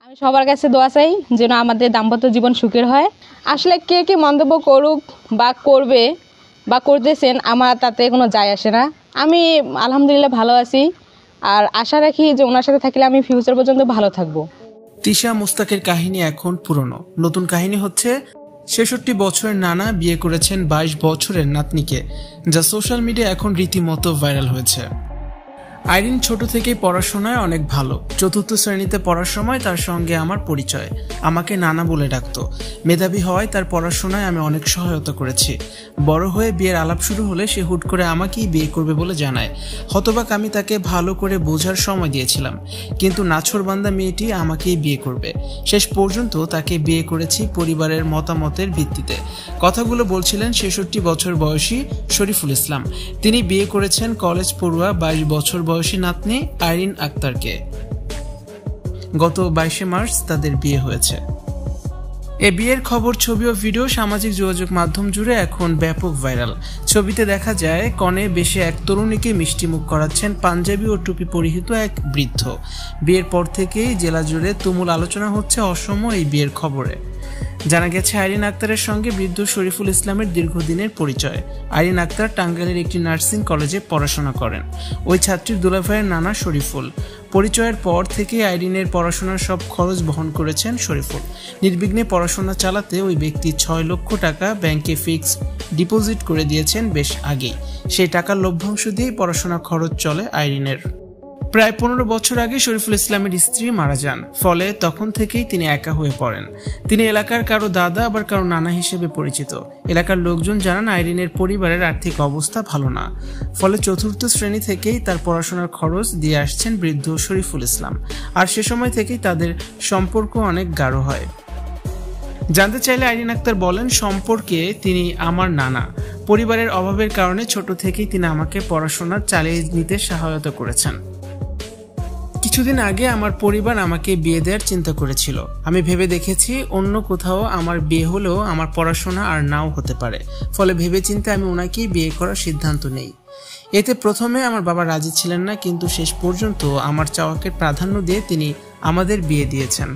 আমি সবার কাছে দোয়া চাই যেন আমাদের দাম্পত্য জীবন সুখের হয়। আসলে কে কি মন্তব্য করুক বা করবে বা করতেছেন, আমার তাতে কোনো যায় আসে না। আমি আলহামদুলিল্লাহ ভালো আছি, আর আশা রাখি যে ওনার সাথে থাকলে আমি ফিউচার পর্যন্ত ভালো থাকবো। তিশা মুস্তাকের কাহিনী এখন পুরনো। নতুন কাহিনী হচ্ছে ৬৬ বছরের নানা বিয়ে করেছেন ২২ বছরের নাতনিকে, যা সোশ্যাল মিডিয়া এখন রীতিমতো ভাইরাল হয়েছে। আইরিন ছোট থেকেই পড়াশোনায় অনেক ভালো। ৪র্থ শ্রেণীতে পড়ার সময় তার সঙ্গে আমার পরিচয়। আমাকে নানা বলে ডাকতো। মেধাবী হওয়ায় তার পড়াশোনায় আমি অনেক সহায়তা করেছি। বড় হয়ে বিয়ের আলাপ শুরু হলে সে হুট করে আমাকেই বিয়ে করবে বলে জানায়। হতবাক আমি তাকে ভালো করে বোঝার সময় দিয়েছিলাম, কিন্তু নাছোড়বান্দা মেয়েটি আমাকেই বিয়ে করবে। শেষ পর্যন্ত তাকে বিয়ে করেছি পরিবারের মতামতের ভিত্তিতে। কথাগুলো বলছিলেন ৬৬ বছর বয়সী শরীফুল ইসলাম। তিনি বিয়ে করেছেন কলেজ পড়ুয়া ২২ বছর বয়সী নাতনি আইরিন আক্তারকে। গত ২২শে মার্চ তাদের বিয়ে হয়েছে। এ বিয়ের খবর, ছবি ও ভিডিও সামাজিক যোগাযোগ মাধ্যম জুড়ে এখন ব্যাপক ভাইরাল। ছবিতে দেখা যায় কনে বেশে এক তরুণীকে মিষ্টিমুখ করাচ্ছেন পাঞ্জাবি ও টুপি পরিহিত এক বৃদ্ধ। বিয়ের পর থেকেই জেলা জুড়ে তুমুল আলোচনা হচ্ছে অসম এই বিয়ের খবরে। জানা গেছে আইরিন আক্তারের সঙ্গে বৃদ্ধ শরীফুল ইসলামের দীর্ঘদিনের পরিচয়। আইরিন আক্তার টাঙ্গাইলের একটি নার্সিং কলেজে পড়াশোনা করেন। ওই ছাত্রীর দুলাভাইয়ের নানা শরীফুল। পরিচয়ের পর থেকে আইরিনের পড়াশোনার সব খরচ বহন করেছেন শরীফুল। নির্বিঘ্নে পড়াশোনা চালাতে ওই ব্যক্তি ৬ লক্ষ টাকা ব্যাংকে ফিক্সড ডিপোজিট করে দিয়েছেন বেশ আগেই। সেই টাকার লভ্যাংশ দিয়েই পড়াশোনা খরচ চলে আইরিনের। প্রায় ১৫ বছর আগে শরীফুল ইসলামের স্ত্রী মারা যান, ফলে তখন থেকেই তিনি একা হয়ে পড়েন। তিনি এলাকার কারো দাদা আবার কারো নানা হিসেবে পরিচিত। এলাকার লোকজন জানান আইরিনের পরিবারের আর্থিক অবস্থা ভালো না, ফলে ৪র্থ শ্রেণী থেকেই তার পড়াশোনার খরচ দিয়ে আসছেন বৃদ্ধ শরীফুল ইসলাম। আর সে সময় থেকেই তাদের সম্পর্ক অনেক গাঢ় হয়। জানতে চাইলে আইরিন আক্তার বলেন, সম্পর্কে তিনি আমার নানা। পরিবারের অভাবের কারণে ছোট থেকেই তিনি আমাকে পড়াশোনা চালিয়ে নিতে সহায়তা করেছেন। কিছুদিন আগে আমার পরিবার আমাকে বিয়ে দেওয়ার চিন্তা করেছিল। আমি ভেবে দেখেছি অন্য কোথাও আমার বিয়ে হলেও আমার পড়াশোনা আর নাও হতে পারে, ফলে ভেবেচিন্তে আমি ওনাকেই বিয়ে করার সিদ্ধান্ত নেই। এতে প্রথমে আমার বাবা রাজি ছিলেন না, কিন্তু শেষ পর্যন্ত আমার চাওয়াকে প্রাধান্য দিয়ে তিনি আমাদের বিয়ে দিয়েছেন।